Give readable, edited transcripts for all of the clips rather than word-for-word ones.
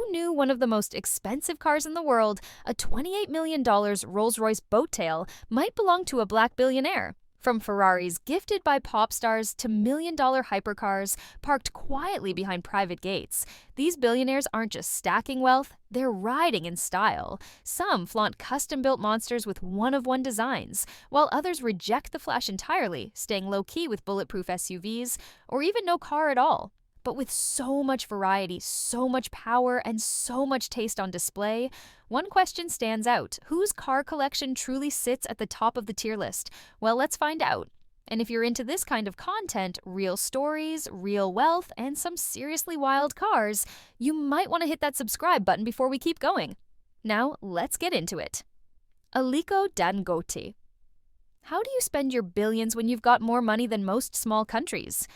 who knew one of the most expensive cars in the world, a $28 million Rolls-Royce boat tail, might belong to a black billionaire? From Ferraris gifted by pop stars to million-dollar hypercars parked quietly behind private gates, these billionaires aren't just stacking wealth, they're riding in style. Some flaunt custom-built monsters with one-of-one designs, while others reject the flash entirely, staying low-key with bulletproof SUVs, or even no car at all. But with so much variety, so much power, and so much taste on display, one question stands out. Whose car collection truly sits at the top of the tier list? Well, let's find out. And if you're into this kind of content, real stories, real wealth, and some seriously wild cars, you might want to hit that subscribe button before we keep going. Now, let's get into it. Aliko Dangote. How do you spend your billions when you've got more money than most small countries?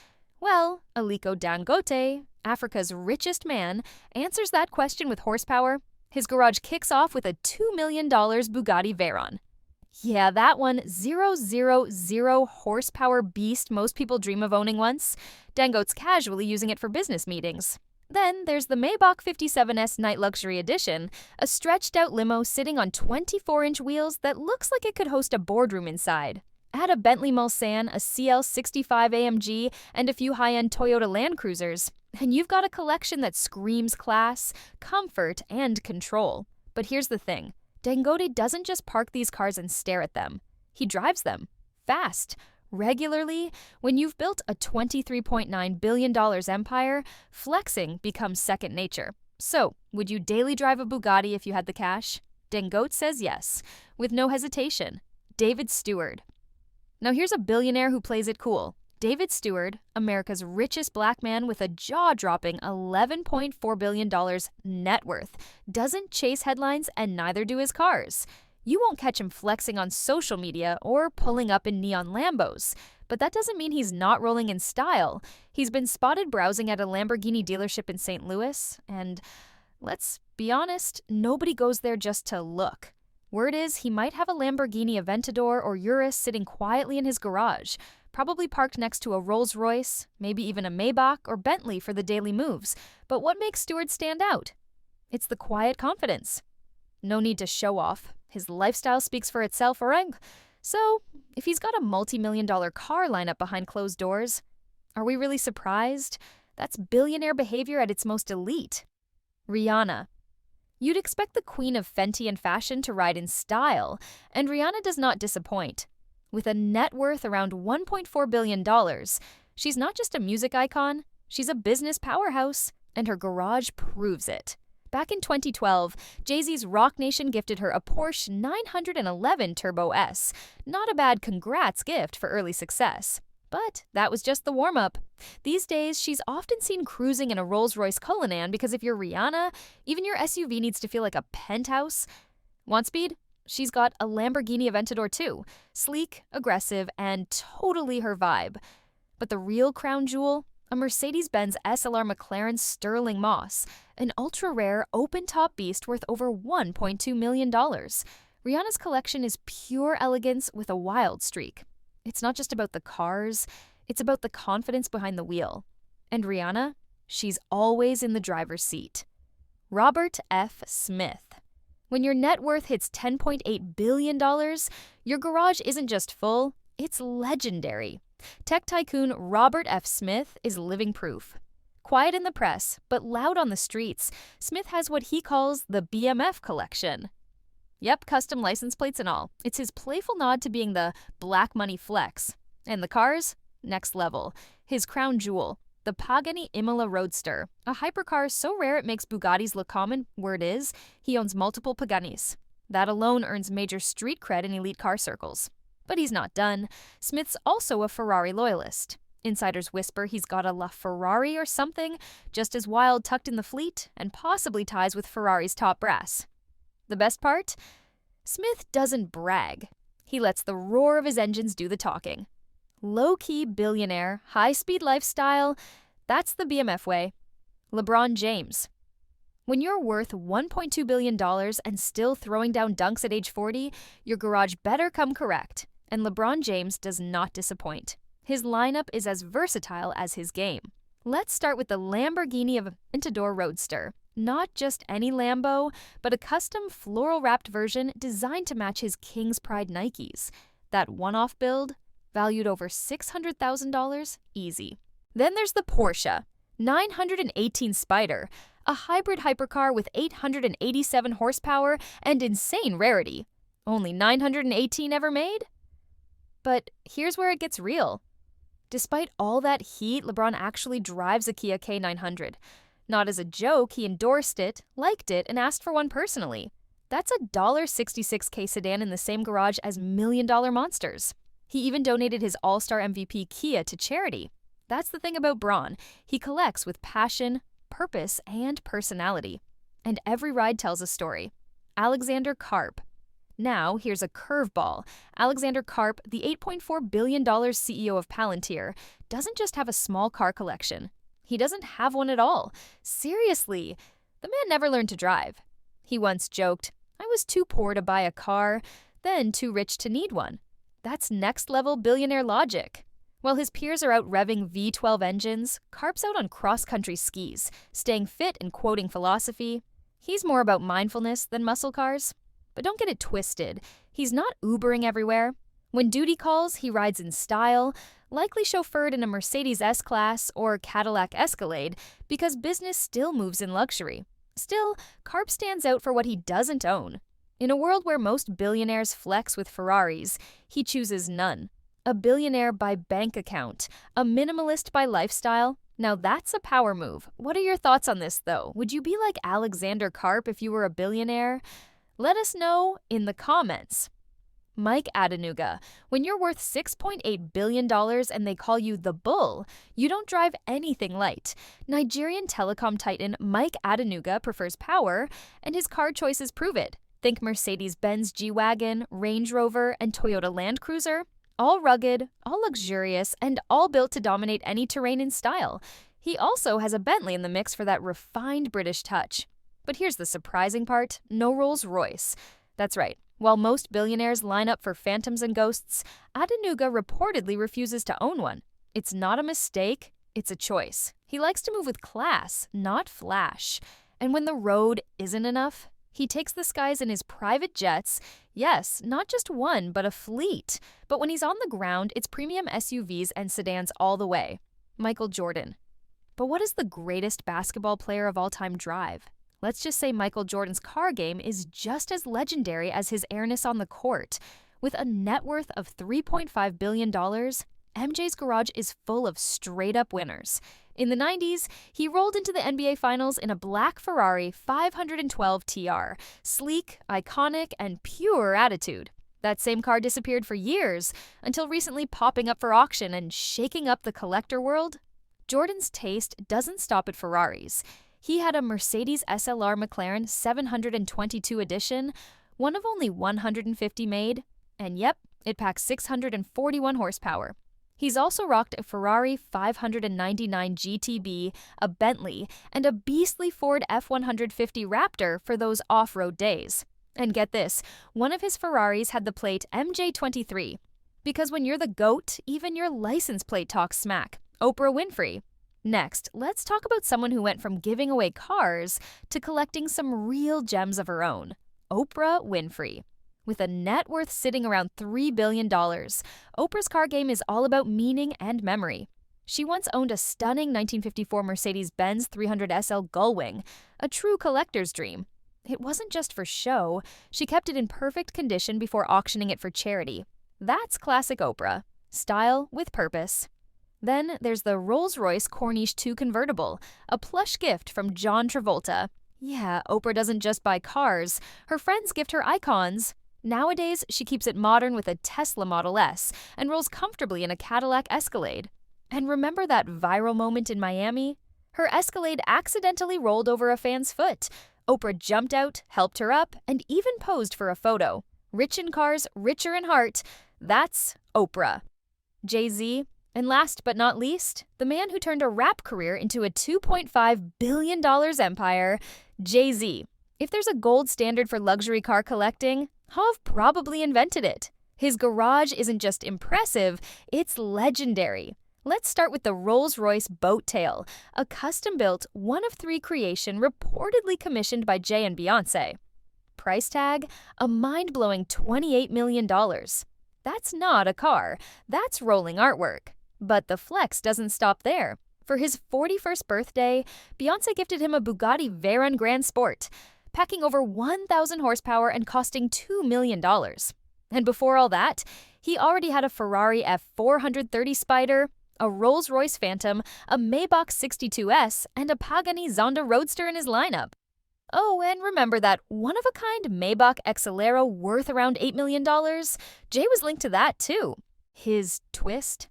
Well, Aliko Dangote, Africa's richest man, answers that question with horsepower. His garage kicks off with a $2 million Bugatti Veyron. Yeah, that one 000 horsepower beast most people dream of owning once. Dangote's casually using it for business meetings. Then there's the Maybach 57S Night Luxury Edition, a stretched-out limo sitting on 24-inch wheels that looks like it could host a boardroom inside. Add a Bentley Mulsanne, a CL65 AMG, and a few high-end Toyota Land Cruisers, and you've got a collection that screams class, comfort, and control. But here's the thing. Dangote doesn't just park these cars and stare at them. He drives them. Fast. Regularly. When you've built a $23.9 billion empire, flexing becomes second nature. So, would you daily drive a Bugatti if you had the cash? Dangote says yes, with no hesitation. David Steward. Now here's a billionaire who plays it cool. David Steward, America's richest black man with a jaw-dropping $11.4 billion net worth, doesn't chase headlines and neither do his cars. You won't catch him flexing on social media or pulling up in neon Lambos. But that doesn't mean he's not rolling in style. He's been spotted browsing at a Lamborghini dealership in St. Louis, and let's be honest, nobody goes there just to look. Word is he might have a Lamborghini Aventador or Urus sitting quietly in his garage, probably parked next to a Rolls-Royce, maybe even a Maybach or Bentley for the daily moves. But what makes Steward stand out? It's the quiet confidence. No need to show off. His lifestyle speaks for itself, right? So, if he's got a multi-million-dollar car lineup behind closed doors, are we really surprised? That's billionaire behavior at its most elite. Rihanna. You'd expect the queen of Fenty and fashion to ride in style, and Rihanna does not disappoint. With a net worth around $1.4 billion, she's not just a music icon, she's a business powerhouse, and her garage proves it. Back in 2012, Jay-Z's Roc Nation gifted her a Porsche 911 Turbo S. Not a bad congrats gift for early success. But that was just the warm-up. These days, she's often seen cruising in a Rolls-Royce Cullinan because if you're Rihanna, even your SUV needs to feel like a penthouse. Want speed? She's got a Lamborghini Aventador too. Sleek, aggressive, and totally her vibe. But the real crown jewel? A Mercedes-Benz SLR McLaren Sterling Moss, an ultra-rare, open-top beast worth over $1.2 million. Rihanna's collection is pure elegance with a wild streak. It's not just about the cars, it's about the confidence behind the wheel. And Rihanna? She's always in the driver's seat. Robert F. Smith. When your net worth hits $10.8 billion, your garage isn't just full, it's legendary. Tech tycoon Robert F. Smith is living proof. Quiet in the press, but loud on the streets, Smith has what he calls the BMF collection. Yep, custom license plates and all. It's his playful nod to being the black money flex. And the cars? Next level. His crown jewel, the Pagani Imola Roadster, a hypercar so rare it makes Bugattis look common. Word is, he owns multiple Paganis. That alone earns major street cred in elite car circles. But he's not done. Smith's also a Ferrari loyalist. Insiders whisper he's got a LaFerrari or something, just as wild tucked in the fleet, and possibly ties with Ferrari's top brass. The best part? Smith doesn't brag. He lets the roar of his engines do the talking. Low-key billionaire, high-speed lifestyle, that's the BMF way. LeBron James. When you're worth $1.2 billion and still throwing down dunks at age 40, your garage better come correct. And LeBron James does not disappoint. His lineup is as versatile as his game. Let's start with the Lamborghini Aventador Roadster, Not just any Lambo, but a custom floral-wrapped version designed to match his King's Pride Nikes. That one-off build, valued over $600,000, easy. Then there's the Porsche 918 Spyder, a hybrid hypercar with 887 horsepower and insane rarity. Only 918 ever made? But here's where it gets real. Despite all that heat, LeBron actually drives a Kia K900. Not as a joke, he endorsed it, liked it, and asked for one personally. That's a $66K sedan in the same garage as million-dollar monsters. He even donated his All-Star MVP Kia to charity. That's the thing about Braun. He collects with passion, purpose, and personality. And every ride tells a story. Alexander Karp. Now, here's a curveball. Alexander Karp, the $8.4 billion CEO of Palantir, doesn't just have a small car collection. He doesn't have one at all. Seriously, the man never learned to drive. He once joked, "I was too poor to buy a car, then too rich to need one." That's next-level billionaire logic. While his peers are out revving V12 engines, Karp's out on cross-country skis, staying fit and quoting philosophy. He's more about mindfulness than muscle cars. But don't get it twisted. He's not Ubering everywhere. When duty calls, he rides in style, likely chauffeured in a Mercedes S-Class or Cadillac Escalade, because business still moves in luxury. Still, Karp stands out for what he doesn't own. In a world where most billionaires flex with Ferraris, he chooses none. A billionaire by bank account, a minimalist by lifestyle. Now that's a power move. What are your thoughts on this, though? Would you be like Alexander Karp if you were a billionaire? Let us know in the comments. Mike Adenuga. When you're worth $6.8 billion and they call you the Bull, you don't drive anything light. Nigerian telecom titan Mike Adenuga prefers power, and his car choices prove it. Think Mercedes-Benz G-Wagon, Range Rover, and Toyota Land Cruiser. All rugged, all luxurious, and all built to dominate any terrain in style. He also has a Bentley in the mix for that refined British touch. But here's the surprising part, no Rolls-Royce. That's right, while most billionaires line up for phantoms and ghosts, Adenuga reportedly refuses to own one. It's not a mistake, it's a choice. He likes to move with class, not flash. And when the road isn't enough, he takes the skies in his private jets. Yes, not just one, but a fleet. But when he's on the ground, it's premium SUVs and sedans all the way. Michael Jordan. But what does the greatest basketball player of all time drive? Let's just say Michael Jordan's car game is just as legendary as his airness on the court. With a net worth of $3.5 billion, MJ's garage is full of straight-up winners. In the 90s, he rolled into the NBA Finals in a black Ferrari 512 TR. Sleek, iconic, and pure attitude. That same car disappeared for years, until recently popping up for auction and shaking up the collector world. Jordan's taste doesn't stop at Ferraris. He had a Mercedes SLR McLaren 722 edition, one of only 150 made, and yep, it packs 641 horsepower. He's also rocked a Ferrari 599 GTB, a Bentley, and a beastly Ford F-150 Raptor for those off-road days. And get this, one of his Ferraris had the plate MJ23. Because when you're the GOAT, even your license plate talks smack. Oprah Winfrey. Next, let's talk about someone who went from giving away cars to collecting some real gems of her own. Oprah Winfrey. With a net worth sitting around $3 billion, Oprah's car game is all about meaning and memory. She once owned a stunning 1954 Mercedes-Benz 300 SL Gullwing, a true collector's dream. It wasn't just for show, she kept it in perfect condition before auctioning it for charity. That's classic Oprah. Style with purpose. Then there's the Rolls-Royce Corniche 2 convertible, a plush gift from John Travolta. Yeah, Oprah doesn't just buy cars, her friends gift her icons. Nowadays, she keeps it modern with a Tesla Model S and rolls comfortably in a Cadillac Escalade. And remember that viral moment in Miami? Her Escalade accidentally rolled over a fan's foot. Oprah jumped out, helped her up, and even posed for a photo. Rich in cars, richer in heart. That's Oprah. Jay-Z. And last but not least, the man who turned a rap career into a $2.5 billion empire, Jay-Z. If there's a gold standard for luxury car collecting, Hov probably invented it. His garage isn't just impressive, it's legendary. Let's start with the Rolls-Royce boat tail, a custom-built, one-of-three creation reportedly commissioned by Jay and Beyoncé. Price tag? A mind-blowing $28 million. That's not a car, that's rolling artwork. But the flex doesn't stop there. For his 41st birthday, Beyoncé gifted him a Bugatti Veyron Grand Sport, packing over 1,000 horsepower and costing $2 million. And before all that, he already had a Ferrari F430 Spider, a Rolls-Royce Phantom, a Maybach 62S, and a Pagani Zonda Roadster in his lineup. Oh, and remember that one-of-a-kind Maybach Exelero worth around $8 million? Jay was linked to that too. His twist?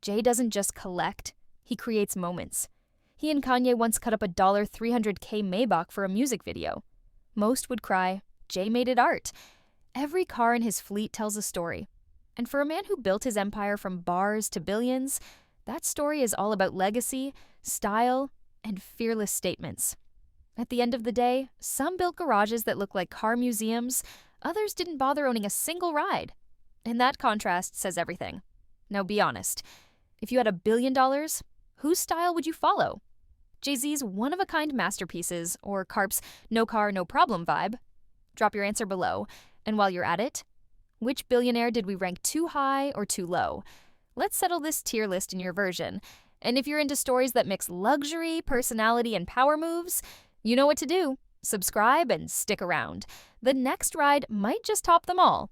Jay doesn't just collect, he creates moments. He and Kanye once cut up a $300K Maybach for a music video. Most would cry, Jay made it art. Every car in his fleet tells a story. And for a man who built his empire from bars to billions, that story is all about legacy, style, and fearless statements. At the end of the day, some built garages that look like car museums, others didn't bother owning a single ride. And that contrast says everything. Now be honest, if you had $1 billion, whose style would you follow? Jay-Z's one-of-a-kind masterpieces, or Karp's no car, no problem vibe? Drop your answer below. And while you're at it, which billionaire did we rank too high or too low? Let's settle this tier list in your version. And if you're into stories that mix luxury, personality, and power moves, you know what to do. Subscribe and stick around. The next ride might just top them all.